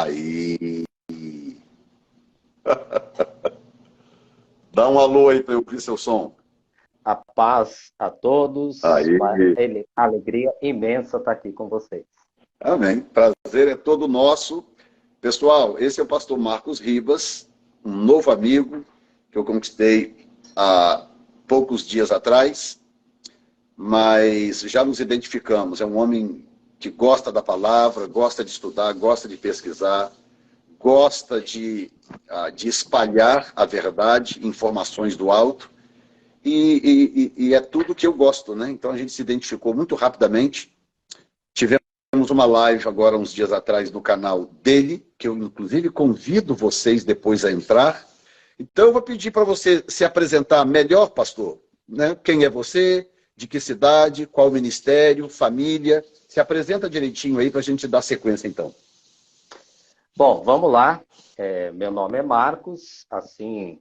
Aí. Dá um alô aí para eu ouvir seu som. A paz a todos, Aí. uma alegria imensa estar aqui com vocês. Amém. Prazer é todo nosso. Pessoal, esse é o pastor Marcos Ribas, um novo amigo que eu conquistei há poucos dias atrás, mas já nos identificamos. É um homem que gosta da palavra, gosta de estudar, gosta de pesquisar, gosta de espalhar a verdade, informações do alto, e é tudo que eu gosto, né? Então a gente se identificou muito rapidamente. Tivemos uma live agora, uns dias atrás, no canal dele, que eu inclusive convido vocês depois a entrar. Então eu vou pedir para você se apresentar melhor, pastor, né? Quem é você, de que cidade, qual ministério, família. Se apresenta direitinho aí para a gente dar sequência, então. Bom, vamos lá. Meu nome é Marcos. Assim,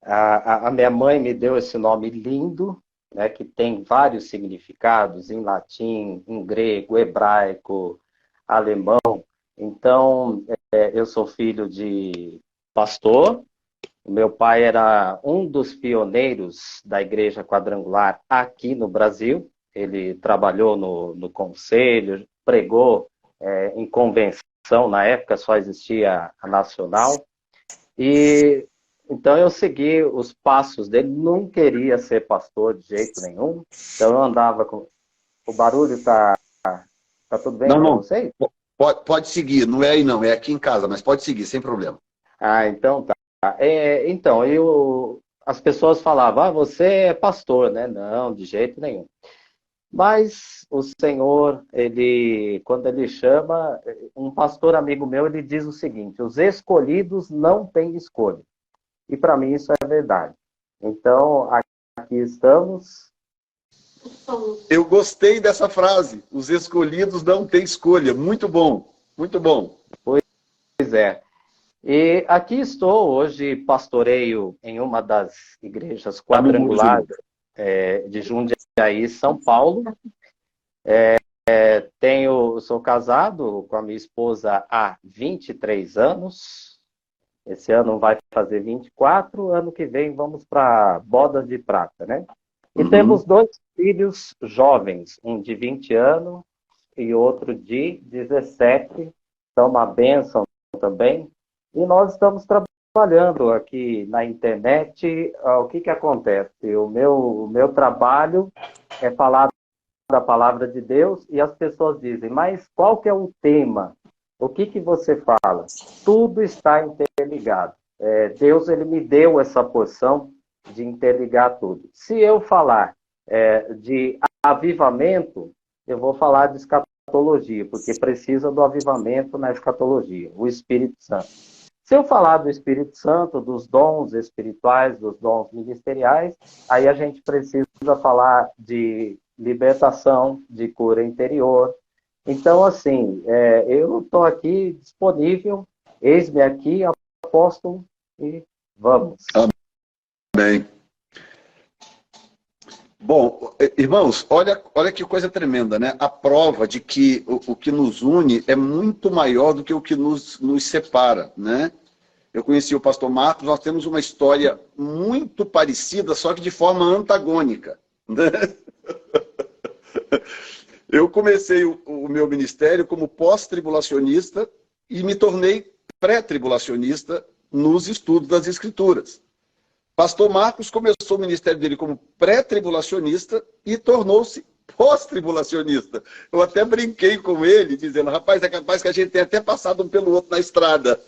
a minha mãe me deu esse nome lindo, né, que tem vários significados em latim, em grego, hebraico, alemão. Então, eu sou filho de pastor. Meu pai era um dos pioneiros da Igreja Quadrangular aqui no Brasil. Ele trabalhou no conselho, pregou em convenção, na época só existia a nacional. E então eu segui os passos dele, não queria ser pastor de jeito nenhum. Então eu andava com... O barulho tá tudo bem para Não. vocês? Pode seguir, não é aí não, é aqui em casa, mas pode seguir, sem problema. Ah, então tá. Então, as pessoas falavam, você é pastor, né? Não, de jeito nenhum. Mas o Senhor, quando ele chama, um pastor amigo meu, ele diz o seguinte: os escolhidos não têm escolha. E para mim isso é verdade. Então, aqui estamos. Eu gostei dessa frase, os escolhidos não têm escolha. Muito bom, muito bom. Pois é. E aqui estou, hoje pastoreio em uma das igrejas quadrangulares de Jundiaí, São Paulo. Sou casado com a minha esposa há 23 anos. Esse ano vai fazer 24, ano que vem vamos para bodas de prata, né? E temos 2 filhos jovens, um de 20 anos e outro de 17. São uma bênção também. E nós estamos trabalhando aqui na internet. O que acontece? O meu trabalho é falar da palavra de Deus e as pessoas dizem, mas qual que é o tema? O que você fala? Tudo está interligado. Deus ele me deu essa porção de interligar tudo. Se eu falar de avivamento, eu vou falar de escatologia, porque precisa do avivamento na escatologia, o Espírito Santo. Se eu falar do Espírito Santo, dos dons espirituais, dos dons ministeriais, aí a gente precisa falar de libertação, de cura interior. Então, assim, eu estou aqui disponível, eis-me aqui, apóstolo, e vamos. Amém. Bom, irmãos, olha que coisa tremenda, né? A prova de que o que nos une é muito maior do que o que nos separa, né? Eu conheci o pastor Marcos, nós temos uma história muito parecida, só que de forma antagônica, né? Eu comecei o meu ministério como pós-tribulacionista e me tornei pré-tribulacionista nos estudos das Escrituras. Pastor Marcos começou o ministério dele como pré-tribulacionista e tornou-se pós-tribulacionista. Eu até brinquei com ele, dizendo, rapaz, é capaz que a gente tenha até passado um pelo outro na estrada.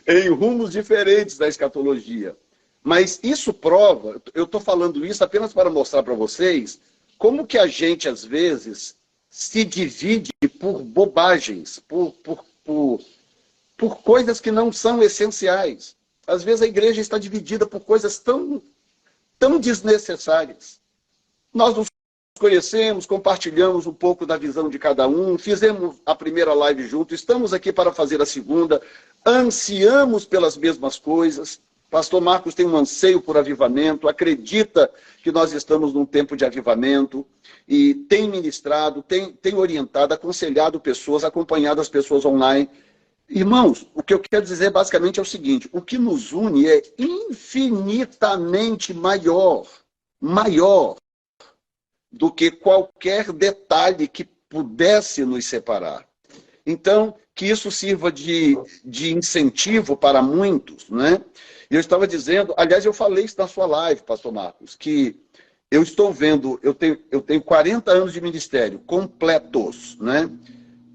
Em rumos diferentes da escatologia. Mas isso prova, eu estou falando isso apenas para mostrar para vocês como que a gente, às vezes, se divide por bobagens, por coisas que não são essenciais. Às vezes a igreja está dividida por coisas tão desnecessárias. Nós nos conhecemos, compartilhamos um pouco da visão de cada um, fizemos a primeira live junto, estamos aqui para fazer a segunda, ansiamos pelas mesmas coisas, Pastor Marcos tem um anseio por avivamento, acredita que nós estamos num tempo de avivamento e tem ministrado, tem orientado, aconselhado pessoas, acompanhado as pessoas online. Irmãos, o que eu quero dizer basicamente é o seguinte: o que nos une é infinitamente maior do que qualquer detalhe que pudesse nos separar. Então, que isso sirva de incentivo para muitos, né? E eu estava dizendo, aliás, eu falei isso na sua live, pastor Marcos, que eu estou vendo, eu tenho 40 anos de ministério completos, né?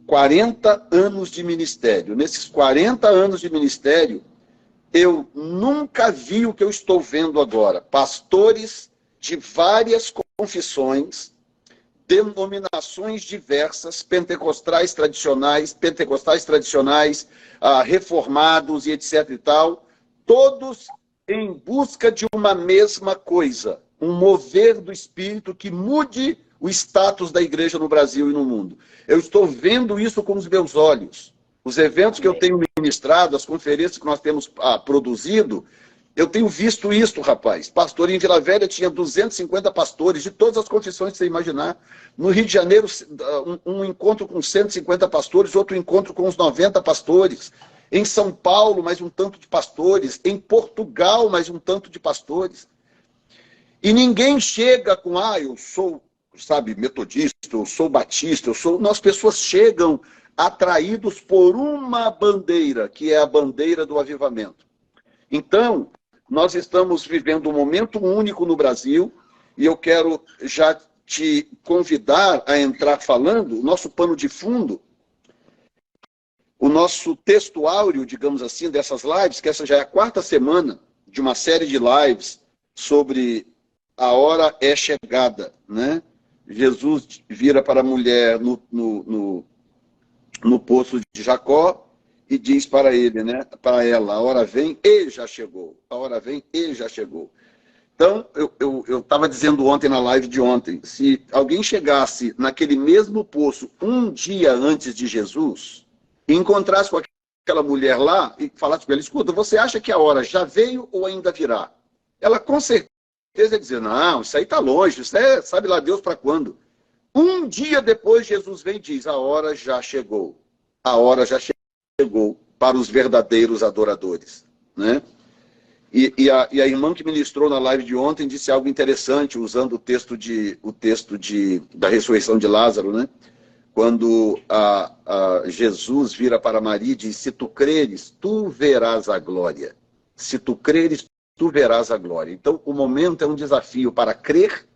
40 anos de ministério. Nesses 40 anos de ministério, eu nunca vi o que eu estou vendo agora. Pastores de várias confissões, denominações diversas, pentecostais tradicionais, reformados e etc e tal, todos em busca de uma mesma coisa, um mover do Espírito que mude o status da igreja no Brasil e no mundo. Eu estou vendo isso com os meus olhos. Os eventos que eu tenho ministrado, as conferências que nós temos produzido, eu tenho visto isso, rapaz. Pastor em Vila Velha tinha 250 pastores, de todas as confissões que você imaginar. No Rio de Janeiro, um encontro com 150 pastores, outro encontro com uns 90 pastores. Em São Paulo, mais um tanto de pastores. Em Portugal, mais um tanto de pastores. E ninguém chega com, eu sou, sabe, metodista, eu sou batista, Não, as pessoas chegam atraídos por uma bandeira, que é a bandeira do avivamento. Então, nós estamos vivendo um momento único no Brasil, e eu quero já te convidar a entrar falando, o nosso pano de fundo, o nosso texto áureo, digamos assim, dessas lives, que essa já é a 4ª semana de uma série de lives sobre a hora é chegada, né? Jesus vira para a mulher no poço de Jacó, e diz para ele, né, para ela, a hora vem e já chegou. A hora vem e já chegou. Então, eu estava dizendo ontem na live de ontem, se alguém chegasse naquele mesmo poço um dia antes de Jesus, e encontrasse com aquela mulher lá e falasse com ela, escuta, você acha que a hora já veio ou ainda virá? Ela com certeza ia dizer, não, isso aí está longe, isso é, sabe lá Deus para quando? Um dia depois Jesus vem e diz, a hora já chegou. A hora já chegou para os verdadeiros adoradores, né? E a irmã que ministrou na live de ontem disse algo interessante, usando o texto da ressurreição de Lázaro, né? Quando Jesus vira para Maria e diz, se tu creres, tu verás a glória. Se tu creres, tu verás a glória. Então, o momento é um desafio para crer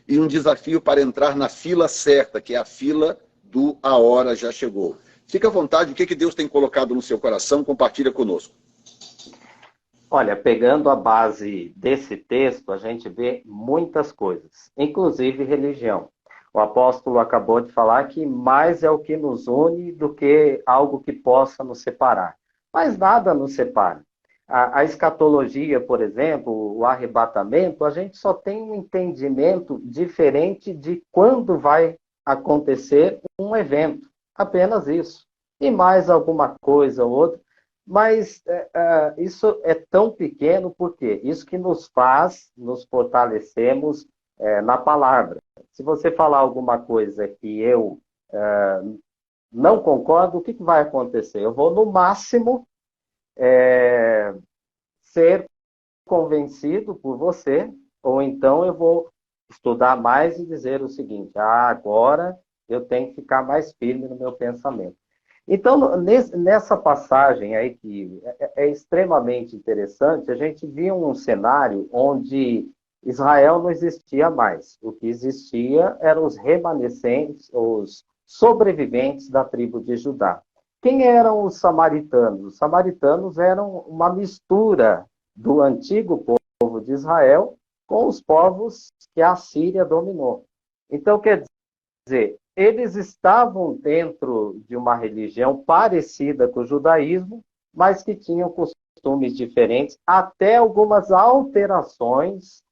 e um desafio para entrar na fila certa, que é a fila do a hora já chegou. Fica à vontade, o que Deus tem colocado no seu coração, compartilha conosco. Olha, pegando a base desse texto, a gente vê muitas coisas, inclusive religião. O apóstolo acabou de falar que mais é o que nos une do que algo que possa nos separar. Mas nada nos separa. A escatologia, por exemplo, o arrebatamento, a gente só tem um entendimento diferente de quando vai acontecer um evento. Apenas isso. E mais alguma coisa ou outra. Mas isso é tão pequeno porque isso que nos faz nos fortalecermos na palavra. Se você falar alguma coisa que eu não concordo, o que vai acontecer? Eu vou, no máximo, ser convencido por você, ou então eu vou estudar mais e dizer o seguinte, agora eu tenho que ficar mais firme no meu pensamento. Então, nessa passagem aí, que é extremamente interessante, a gente viu um cenário onde Israel não existia mais. O que existia eram os remanescentes, os sobreviventes da tribo de Judá. Quem eram os samaritanos? Os samaritanos eram uma mistura do antigo povo de Israel com os povos que a Síria dominou. Então, quer dizer, eles estavam dentro de uma religião parecida com o judaísmo, mas que tinham costumes diferentes, até algumas alterações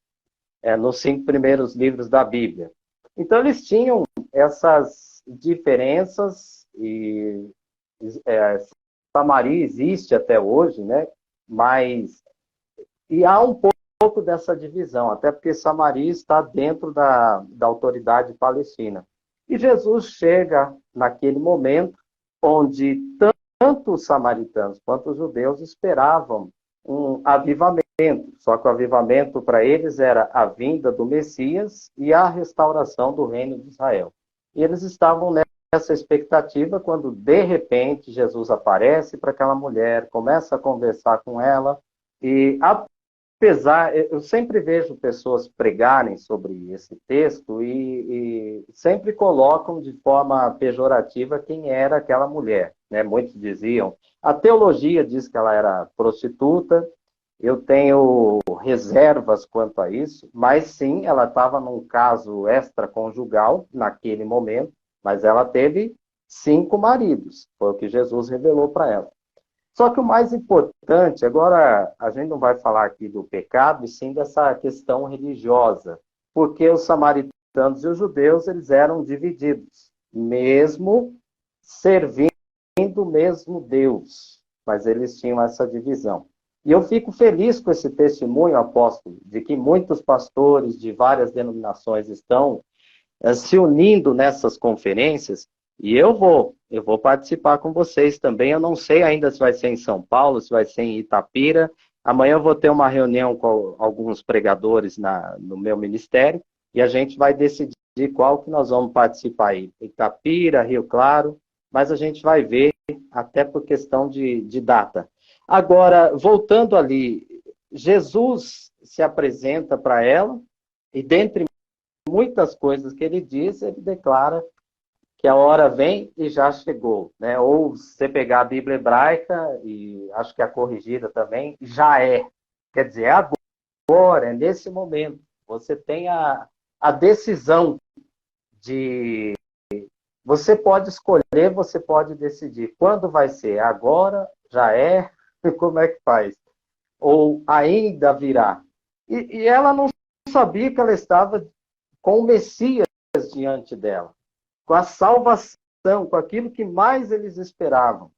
nos 5 primeiros livros da Bíblia. Então, eles tinham essas diferenças, e Samaria existe até hoje, né? Mas E há um pouco dessa divisão, até porque Samaria está dentro da autoridade palestina. E Jesus chega naquele momento onde tanto os samaritanos quanto os judeus esperavam um avivamento. Só que o avivamento para eles era a vinda do Messias e a restauração do reino de Israel. E eles estavam nessa expectativa quando, de repente, Jesus aparece para aquela mulher, começa a conversar com ela e, apesar, eu sempre vejo pessoas pregarem sobre esse texto e sempre colocam de forma pejorativa quem era aquela mulher, né? Muitos diziam, a teologia diz que ela era prostituta, eu tenho reservas quanto a isso, mas sim, ela estava num caso extraconjugal naquele momento, mas ela teve 5 maridos, foi o que Jesus revelou para ela. Só que o mais importante, agora a gente não vai falar aqui do pecado, e sim dessa questão religiosa, porque os samaritanos e os judeus, eles eram divididos, mesmo servindo o mesmo Deus, mas eles tinham essa divisão. E eu fico feliz com esse testemunho, apóstolo, de que muitos pastores de várias denominações estão se unindo nessas conferências, e eu vou participar com vocês também. Eu não sei ainda se vai ser em São Paulo, se vai ser em Itapira. Amanhã eu vou ter uma reunião com alguns pregadores no meu ministério, e a gente vai decidir qual que nós vamos participar aí. Itapira, Rio Claro, mas a gente vai ver, até por questão de data. Agora, voltando ali, Jesus se apresenta para ela, e dentre muitas coisas que ele diz, ele declara que a hora vem e já chegou, né? Ou você pegar a Bíblia hebraica, e acho que a corrigida também, já é. Quer dizer, é agora, é nesse momento. Você tem a decisão de... Você pode escolher, você pode decidir. Quando vai ser? Agora? Já é? Como é que faz? Ou ainda virá? E ela não sabia que ela estava com o Messias diante dela, com a salvação, com aquilo que mais eles esperavam.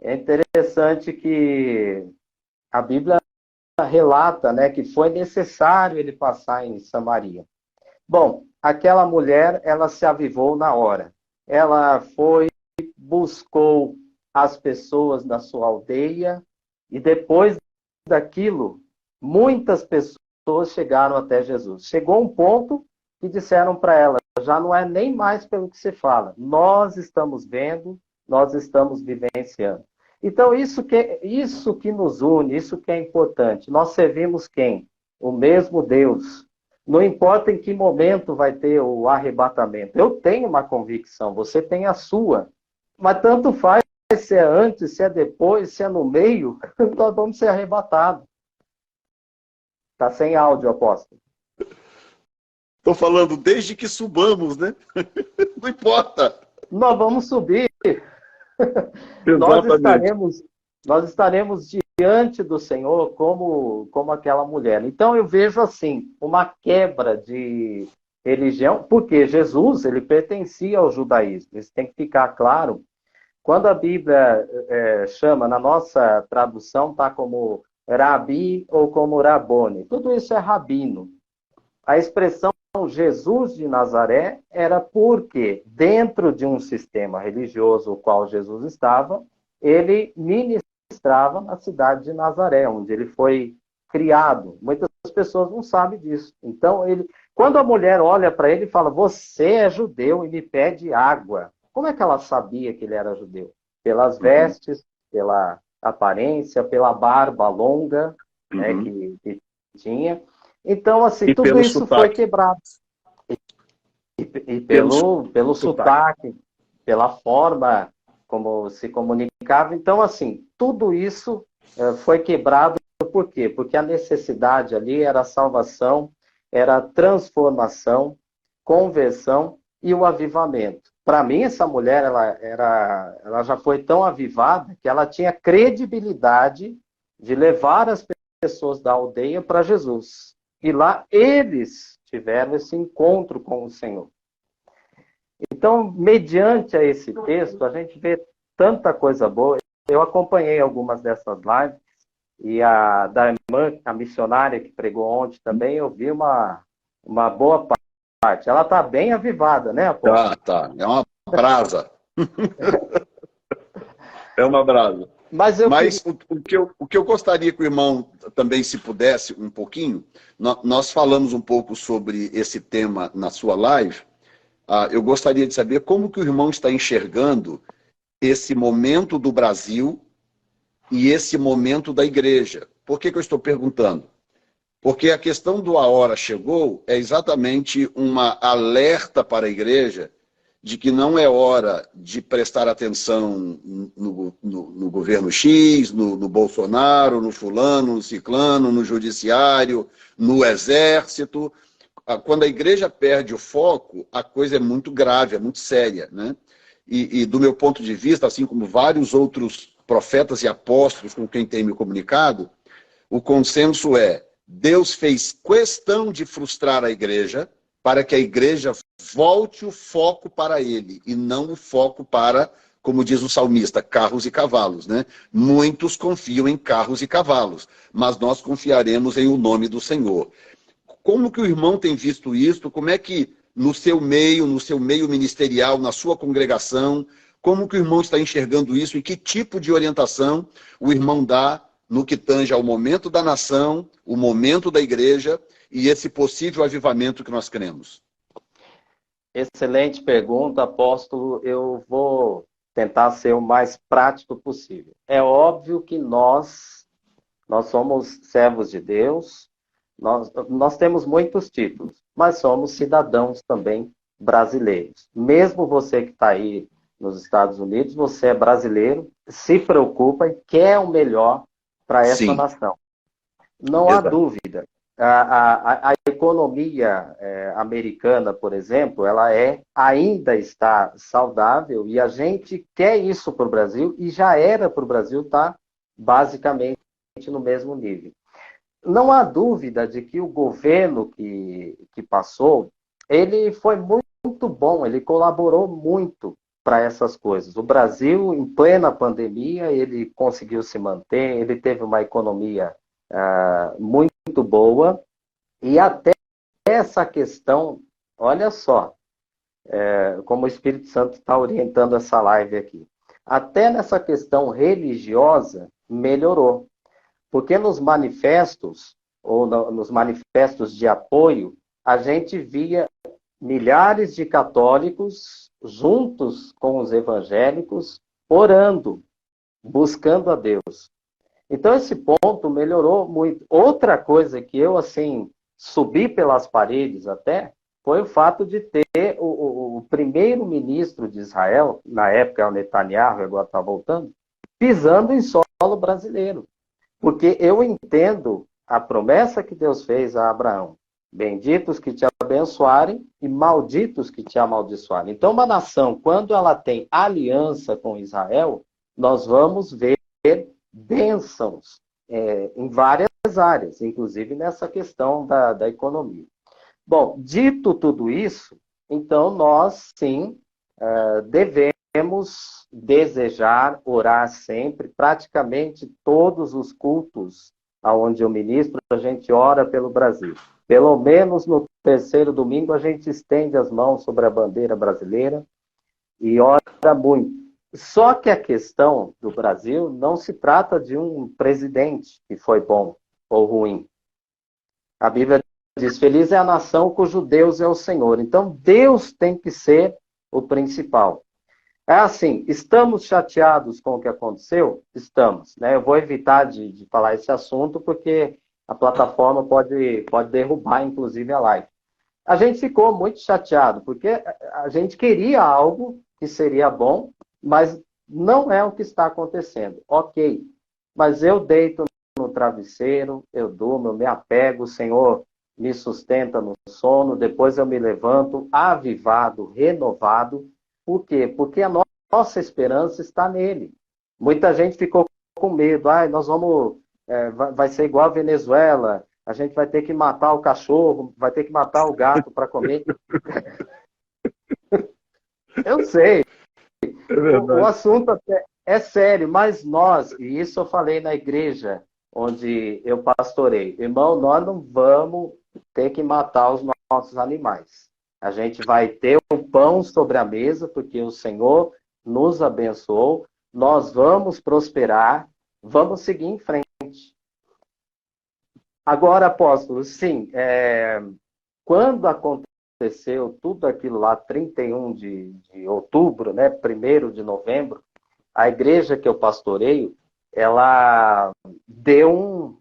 É interessante que a Bíblia relata, né, que foi necessário ele passar em Samaria. Bom, aquela mulher, ela se avivou na hora. Ela foi, buscou as pessoas da sua aldeia, e depois daquilo, muitas pessoas chegaram até Jesus. Chegou um ponto que disseram para ela, já não é nem mais pelo que se fala, nós estamos vendo, nós estamos vivenciando. Então, isso que nos une, isso que é importante. Nós servimos quem? O mesmo Deus. Não importa em que momento vai ter o arrebatamento. Eu tenho uma convicção, você tem a sua. Mas tanto faz se é antes, se é depois, se é no meio, nós vamos ser arrebatados. Está sem áudio, apóstolo. Estou falando desde que subamos, né? Não importa. Nós vamos subir. nós estaremos diante do Senhor como aquela mulher. Então eu vejo assim, uma quebra de religião, porque Jesus, ele pertencia ao judaísmo. Isso tem que ficar claro. Quando a Bíblia chama, na nossa tradução, está como Rabi ou como Rabone. Tudo isso é rabino. A expressão Jesus de Nazaré era porque, dentro de um sistema religioso o qual Jesus estava, ele ministrava na cidade de Nazaré, onde ele foi criado. Muitas pessoas não sabem disso. Então, quando a mulher olha para ele e fala, você é judeu e me pede água. Como é que ela sabia que ele era judeu? Pelas vestes, pela aparência, pela barba longa, né, que tinha. Então, assim, tudo isso sotaque. Foi quebrado. E pelo sotaque, pela forma como se comunicava. Então, assim, tudo isso foi quebrado. Por quê? Porque a necessidade ali era a salvação, era a transformação, conversão e o avivamento. Para mim, essa mulher, ela já foi tão avivada que ela tinha credibilidade de levar as pessoas da aldeia para Jesus. E lá eles tiveram esse encontro com o Senhor. Então, mediante a esse texto, a gente vê tanta coisa boa. Eu acompanhei algumas dessas lives E da irmã, a missionária que pregou ontem também, eu vi uma boa parte. Ela está bem avivada, né, apóstolo? Tá. É uma brasa. É uma brasa. Mas eu queria... Mas o que eu gostaria que o irmão também, se pudesse, um pouquinho, nós falamos um pouco sobre esse tema na sua live. Eu gostaria de saber como que o irmão está enxergando esse momento do Brasil e esse momento da igreja. Por que eu estou perguntando? Porque a questão do A Hora Chegou é exatamente uma alerta para a igreja de que não é hora de prestar atenção no governo X, no Bolsonaro, no fulano, no ciclano, no judiciário, no exército. Quando a igreja perde o foco, a coisa é muito grave, é muito séria, né? E do meu ponto de vista, assim como vários outros profetas e apóstolos com quem tenho me comunicado, o consenso é: Deus fez questão de frustrar a igreja para que a igreja volte o foco para ele e não o foco para, como diz o salmista, carros e cavalos, né? Muitos confiam em carros e cavalos, mas nós confiaremos em o nome do Senhor. Como que o irmão tem visto isso? Como é que no seu meio ministerial, na sua congregação, como que o irmão está enxergando isso e que tipo de orientação o irmão dá no que tange ao momento da nação, o momento da igreja e esse possível avivamento que nós queremos? Excelente pergunta, apóstolo. Eu vou tentar ser o mais prático possível. É óbvio que nós somos servos de Deus, nós temos muitos títulos, mas somos cidadãos também brasileiros. Mesmo você que está aí nos Estados Unidos, você é brasileiro, se preocupa e quer o melhor para essa nação. Não há dúvida. A economia americana, por exemplo, ela ainda está saudável e a gente quer isso para o Brasil e já era para o Brasil estar basicamente no mesmo nível. Não há dúvida de que o governo que passou, ele foi muito bom, ele colaborou muito para essas coisas. O Brasil, em plena pandemia, ele conseguiu se manter, ele teve uma economia muito boa, e até essa questão, olha só, como o Espírito Santo está orientando essa live aqui, até nessa questão religiosa melhorou, porque nos manifestos, ou nos manifestos de apoio, a gente via milhares de católicos juntos com os evangélicos, orando, buscando a Deus. Então, esse ponto melhorou muito. Outra coisa que eu, assim, subi pelas paredes até, foi o fato de ter o primeiro-ministro de Israel, na época o Netanyahu, agora está voltando, pisando em solo brasileiro. Porque eu entendo a promessa que Deus fez a Abraão. Benditos que te abençoarem e malditos que te amaldiçoarem. Então, uma nação, quando ela tem aliança com Israel, nós vamos ver bênçãos em várias áreas, inclusive nessa questão da economia. Bom, dito tudo isso, então nós, sim, devemos desejar, orar sempre, praticamente todos os cultos aonde eu ministro, a gente ora pelo Brasil. Pelo menos no terceiro domingo, a gente estende as mãos sobre a bandeira brasileira e ora muito. Só que a questão do Brasil não se trata de um presidente que foi bom ou ruim. A Bíblia diz, feliz é a nação cujo Deus é o Senhor. Então, Deus tem que ser o principal. É assim, estamos chateados com o que aconteceu? Estamos. Né? Eu vou evitar de falar esse assunto, porque a plataforma pode derrubar, inclusive, a live. A gente ficou muito chateado, porque a gente queria algo que seria bom, mas não é o que está acontecendo. Ok, mas eu deito no travesseiro, eu durmo, eu me apego, o Senhor me sustenta no sono, depois eu me levanto avivado, renovado. Por quê? Porque a nossa esperança está nele. Muita gente ficou com medo. Nós vamos... vai ser igual a Venezuela, a gente vai ter que matar o cachorro, vai ter que matar o gato para comer. Eu sei. O assunto é sério, mas nós, e isso eu falei na igreja onde eu pastorei. Irmão, nós não vamos ter que matar os nossos animais. A gente vai ter um pão sobre a mesa, porque o Senhor nos abençoou. Nós vamos prosperar, vamos seguir em frente. Agora, apóstolo, sim, quando aconteceu tudo aquilo lá, 31 de outubro, né, 1º de novembro, a igreja que eu pastoreio, ela deu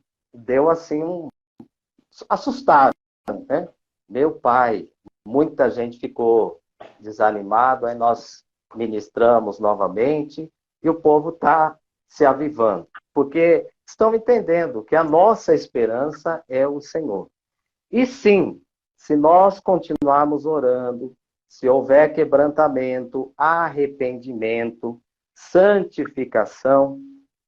assim assustado, né? Meu pai, muita gente ficou desanimado, aí nós ministramos novamente e o povo está se avivando, porque estão entendendo que a nossa esperança é o Senhor. E sim, se nós continuarmos orando, se houver quebrantamento, arrependimento, santificação,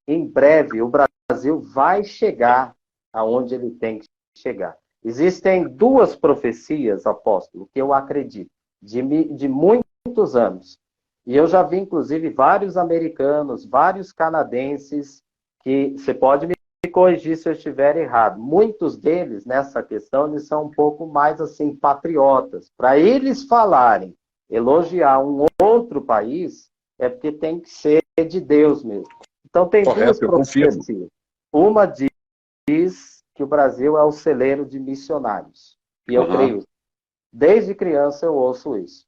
em breve o Brasil vai chegar aonde ele tem que chegar. Existem 2 profecias, apóstolo, que eu acredito, de muitos anos. E eu já vi, inclusive, vários americanos, vários canadenses, que você pode me corrigir se eu estiver errado. Muitos deles, nessa questão, eles são um pouco mais, assim, patriotas. Para eles falarem, elogiar um outro país, é porque tem que ser de Deus mesmo. Então, tem Correto, 2 profecias. Uma diz que o Brasil é o celeiro de missionários. E eu creio isso. Desde criança eu ouço isso.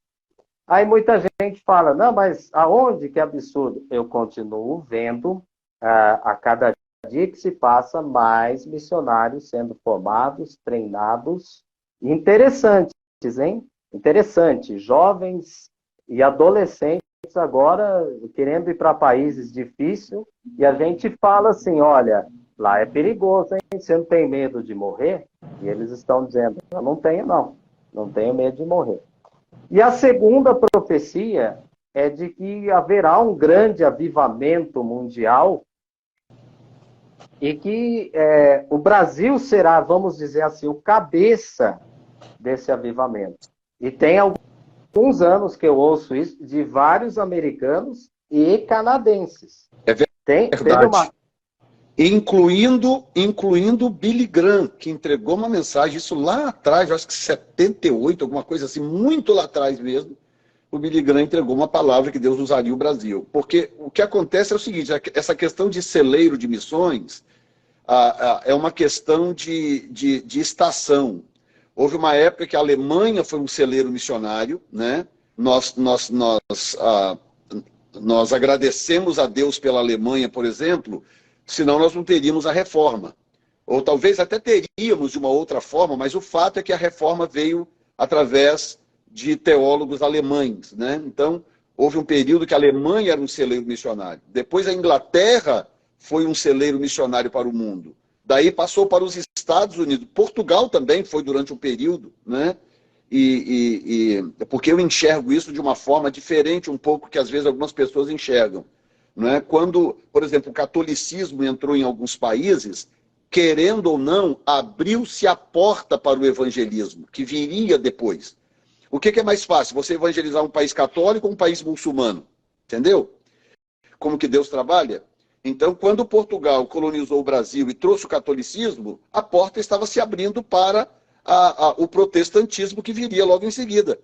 Aí muita gente fala, não, mas aonde que é absurdo? Eu continuo vendo a cada dia que se passa mais missionários sendo formados, treinados. Interessantes, hein? Interessante. Jovens e adolescentes agora querendo ir para países difíceis e a gente fala assim, olha, lá é perigoso, hein? Você não tem medo de morrer? E eles estão dizendo, eu não tenho não, não tenho medo de morrer. E a segunda profecia é de que haverá um grande avivamento mundial e que o Brasil será, vamos dizer assim, o cabeça desse avivamento. E tem alguns anos que eu ouço isso de vários americanos e canadenses. É verdade. Incluindo o Billy Graham, que entregou uma mensagem, isso lá atrás, eu acho que 78, alguma coisa assim, muito lá atrás mesmo, o Billy Graham entregou uma palavra que Deus usaria o Brasil. Porque o que acontece é o seguinte, essa questão de celeiro de missões é uma questão de estação. Houve uma época que a Alemanha foi um celeiro missionário, né? Nós agradecemos a Deus pela Alemanha, por exemplo, senão nós não teríamos a reforma. Ou talvez até teríamos de uma outra forma, mas o fato é que a reforma veio através de teólogos alemães, né? Então, houve um período que a Alemanha era um celeiro missionário. Depois a Inglaterra foi um celeiro missionário para o mundo. Daí passou para os Estados Unidos. Portugal também foi durante um período, né? Porque eu enxergo isso de uma forma diferente um pouco que às vezes algumas pessoas enxergam. Não é? Quando, por exemplo, o catolicismo entrou em alguns países, querendo ou não, abriu-se a porta para o evangelismo, que viria depois. O que é mais fácil? Você evangelizar um país católico ou um país muçulmano? Entendeu? Como que Deus trabalha? Então, quando Portugal colonizou o Brasil e trouxe o catolicismo, a porta estava se abrindo para o protestantismo que viria logo em seguida.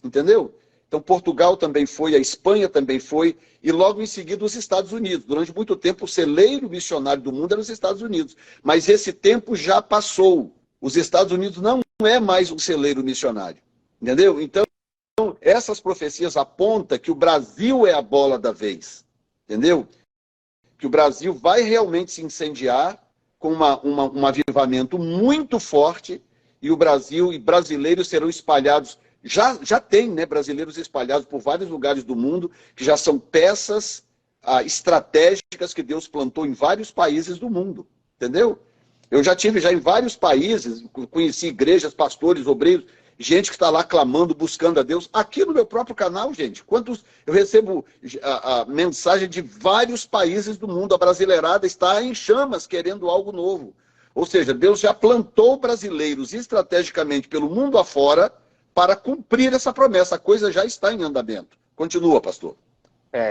Entendeu? Então, Portugal também foi, a Espanha também foi, e logo em seguida os Estados Unidos. Durante muito tempo, o celeiro missionário do mundo era os Estados Unidos. Mas esse tempo já passou. Os Estados Unidos não é mais um celeiro missionário. Entendeu? Então, essas profecias apontam que o Brasil é a bola da vez. Entendeu? Que o Brasil vai realmente se incendiar com um avivamento muito forte, e o Brasil e brasileiros serão espalhados. Já tem, né, brasileiros espalhados por vários lugares do mundo, que já são peças estratégicas que Deus plantou em vários países do mundo, entendeu? Eu já tive em vários países, conheci igrejas, pastores, obreiros, gente que está lá clamando, buscando a Deus. Aqui no meu próprio canal, gente, eu recebo a mensagem de vários países do mundo, a brasileirada está em chamas, querendo algo novo. Ou seja, Deus já plantou brasileiros estrategicamente pelo mundo afora, para cumprir essa promessa. A coisa já está em andamento. Continua, pastor.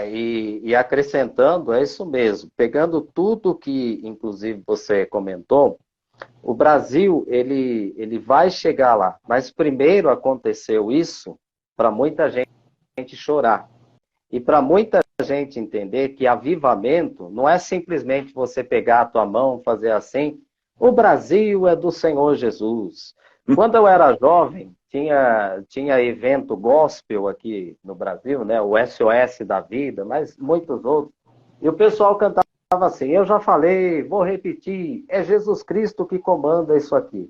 E acrescentando, é isso mesmo. Pegando tudo que, inclusive, você comentou, o Brasil, ele vai chegar lá. Mas primeiro aconteceu isso para muita gente chorar. E para muita gente entender que avivamento não é simplesmente você pegar a tua mão, fazer assim. O Brasil é do Senhor Jesus. Quando eu era jovem, tinha evento gospel aqui no Brasil, né? O SOS da Vida, mas muitos outros. E o pessoal cantava assim, eu já falei, vou repetir, é Jesus Cristo que comanda isso aqui.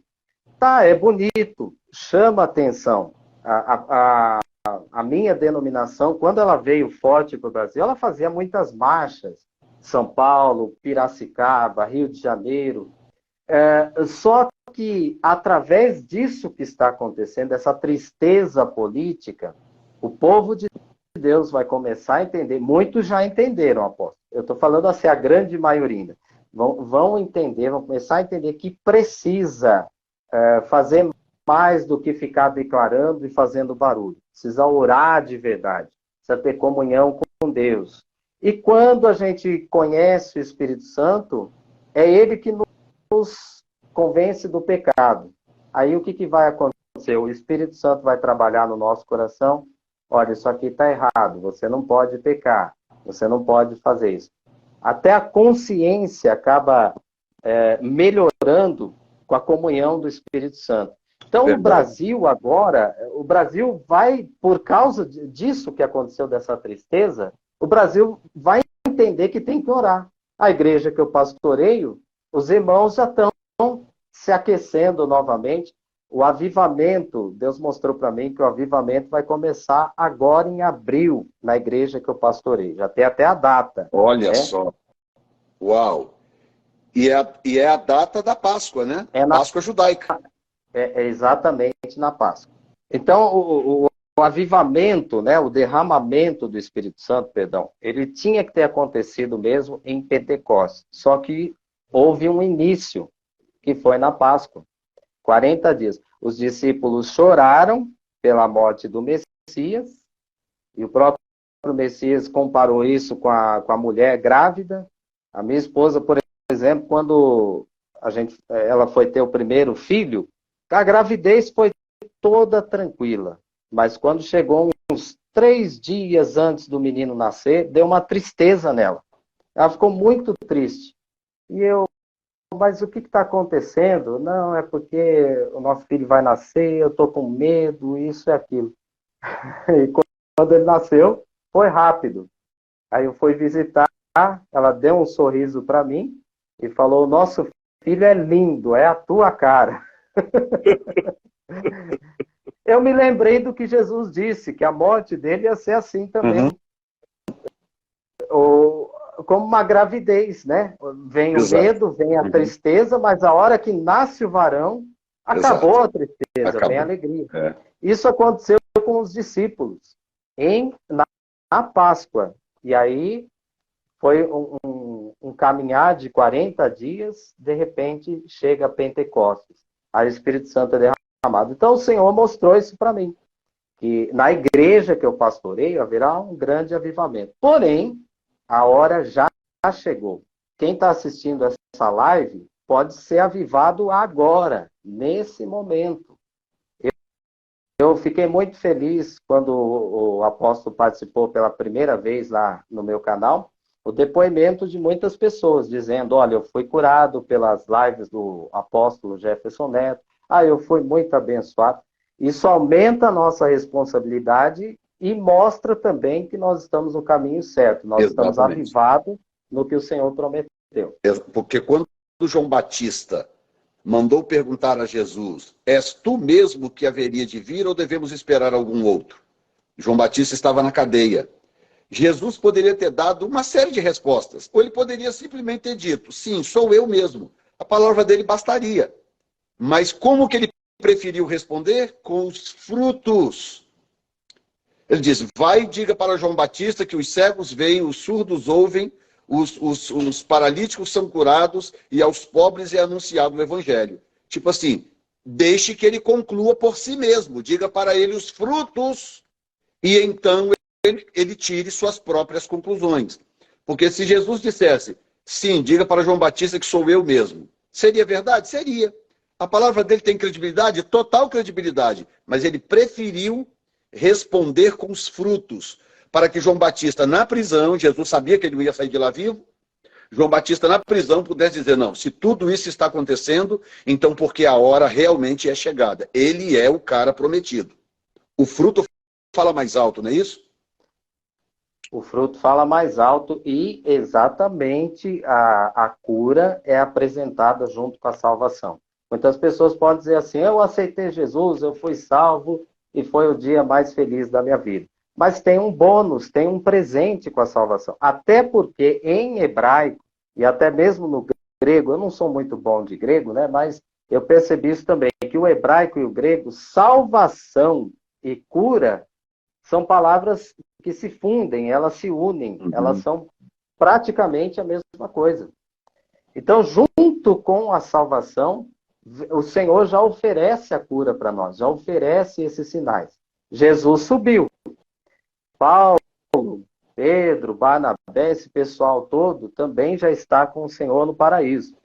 Tá, é bonito, chama atenção. A minha denominação, quando ela veio forte para o Brasil, ela fazia muitas marchas. São Paulo, Piracicaba, Rio de Janeiro. Só que, através disso que está acontecendo, essa tristeza política, o povo de Deus vai começar a entender. Muitos já entenderam, apóstolo. Eu estou falando assim, a grande maioria. Vão entender, vão começar a entender que precisa fazer mais do que ficar declarando e fazendo barulho. Precisa orar de verdade. Precisa ter comunhão com Deus. E quando a gente conhece o Espírito Santo, é Ele que nos convence do pecado. Aí o que vai acontecer? O Espírito Santo vai trabalhar no nosso coração. Olha, isso aqui está errado. Você não pode pecar. Você não pode fazer isso. Até a consciência acaba melhorando com a comunhão do Espírito Santo. Então, o Brasil agora, o Brasil vai, por causa disso que aconteceu, dessa tristeza, o Brasil vai entender que tem que orar. A igreja que eu pastoreio, os irmãos já estão se aquecendo novamente. O avivamento, Deus mostrou para mim que o avivamento vai começar agora em abril, na igreja que eu pastoreio. Já tem até a data. Olha só. Uau! E é a data da Páscoa, né? Páscoa judaica. É exatamente na Páscoa. Então, o avivamento, né, o derramamento do Espírito Santo, perdão, ele tinha que ter acontecido mesmo em Pentecostes. Só que houve um início, que foi na Páscoa. 40 dias. Os discípulos choraram pela morte do Messias, e o próprio Messias comparou isso com a mulher grávida. A minha esposa, por exemplo, quando ela foi ter o primeiro filho, a gravidez foi toda tranquila. Mas quando chegou uns 3 dias antes do menino nascer, deu uma tristeza nela. Ela ficou muito triste. E mas o que está acontecendo? Não, é porque o nosso filho vai nascer, eu estou com medo, isso e aquilo. E quando ele nasceu, foi rápido. Aí eu fui visitar, ela deu um sorriso para mim e falou, nosso filho é lindo, é a tua cara. Eu me lembrei do que Jesus disse, que a morte dele ia ser assim também. Como uma gravidez, né? Vem o medo, vem a tristeza, mas a hora que nasce o varão, acabou a tristeza, vem a alegria. Isso aconteceu com os discípulos na Páscoa. E aí foi um caminhar de 40 dias, de repente chega Pentecostes. Aí o Espírito Santo é derramado. Então o Senhor mostrou isso para mim, que na igreja que eu pastoreio haverá um grande avivamento. Porém, a hora já chegou. Quem está assistindo essa live pode ser avivado agora, nesse momento. Eu fiquei muito feliz quando o apóstolo participou pela primeira vez lá no meu canal, o depoimento de muitas pessoas, dizendo, olha, eu fui curado pelas lives do apóstolo Jefferson Neto, eu fui muito abençoado. Isso aumenta a nossa responsabilidade e mostra também que nós estamos no caminho certo, nós estamos avivados no que o Senhor prometeu. Porque quando João Batista mandou perguntar a Jesus, és tu mesmo que haveria de vir ou devemos esperar algum outro? João Batista estava na cadeia. Jesus poderia ter dado uma série de respostas, ou ele poderia simplesmente ter dito, sim, sou eu mesmo. A palavra dele bastaria. Mas como que ele preferiu responder? Com os frutos. Ele diz, vai e diga para João Batista que os cegos veem, os surdos ouvem, os paralíticos são curados e aos pobres é anunciado o evangelho. Tipo assim, deixe que ele conclua por si mesmo, diga para ele os frutos e então ele tire suas próprias conclusões. Porque se Jesus dissesse, sim, diga para João Batista que sou eu mesmo, seria verdade? Seria. A palavra dele tem credibilidade? Total credibilidade. Mas ele preferiu responder com os frutos, para que João Batista, na prisão, Jesus sabia que ele não ia sair de lá vivo, João Batista, na prisão, pudesse dizer, não, se tudo isso está acontecendo, então porque a hora realmente é chegada. Ele é o cara prometido. O fruto fala mais alto, não é isso? O fruto fala mais alto e exatamente a cura é apresentada junto com a salvação. Muitas pessoas podem dizer assim, eu aceitei Jesus, eu fui salvo e foi o dia mais feliz da minha vida. Mas tem um bônus, tem um presente com a salvação. Até porque em hebraico, e até mesmo no grego, eu não sou muito bom de grego, né? Mas eu percebi isso também, que o hebraico e o grego, salvação e cura, são palavras que se fundem, elas se unem, elas são praticamente a mesma coisa. Então, junto com a salvação, o Senhor já oferece a cura para nós, já oferece esses sinais. Jesus subiu. Paulo, Pedro, Barnabé, esse pessoal todo também já está com o Senhor no paraíso.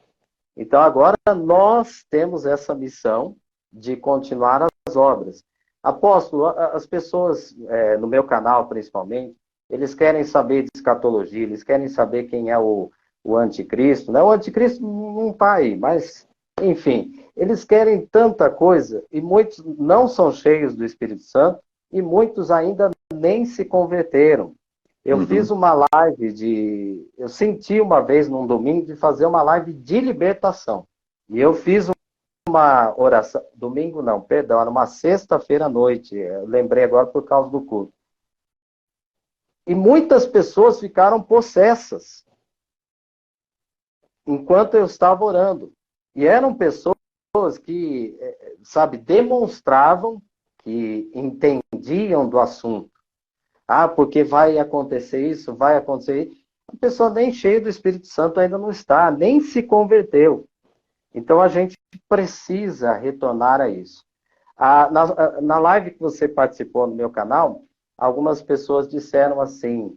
Então agora nós temos essa missão de continuar as obras. Apóstolo, as pessoas, no meu canal principalmente, eles querem saber de escatologia, eles querem saber quem é o anticristo. Né? O anticristo não está aí, mas, enfim, eles querem tanta coisa e muitos não são cheios do Espírito Santo e muitos ainda nem se converteram. Eu fiz uma live eu senti uma vez num domingo de fazer uma live de libertação. E eu fiz uma oração, domingo não, perdão, era uma sexta-feira à noite, eu lembrei agora por causa do culto. E muitas pessoas ficaram possessas enquanto eu estava orando. E eram pessoas que, sabe, demonstravam que entendiam do assunto. Ah, porque vai acontecer isso, vai acontecer isso. A pessoa nem cheia do Espírito Santo ainda não está, nem se converteu. Então a gente precisa retornar a isso. Na live que você participou no meu canal, algumas pessoas disseram assim,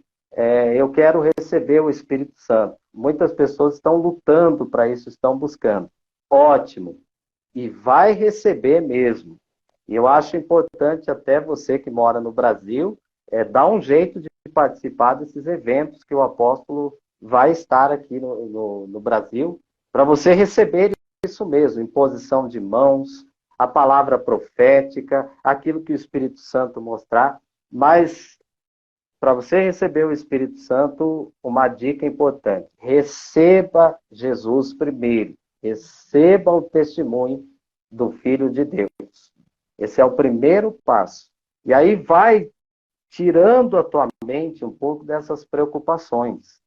eu quero receber o Espírito Santo. Muitas pessoas estão lutando para isso, estão buscando. Ótimo. E vai receber mesmo. E eu acho importante até você que mora no Brasil, dar um jeito de participar desses eventos que o apóstolo vai estar aqui no Brasil, para você receber isso mesmo, imposição de mãos, a palavra profética, aquilo que o Espírito Santo mostrar. Mas, para você receber o Espírito Santo, uma dica importante: receba Jesus primeiro, receba o testemunho do Filho de Deus. Esse é o primeiro passo. E aí vai tirando a tua mente um pouco dessas preocupações.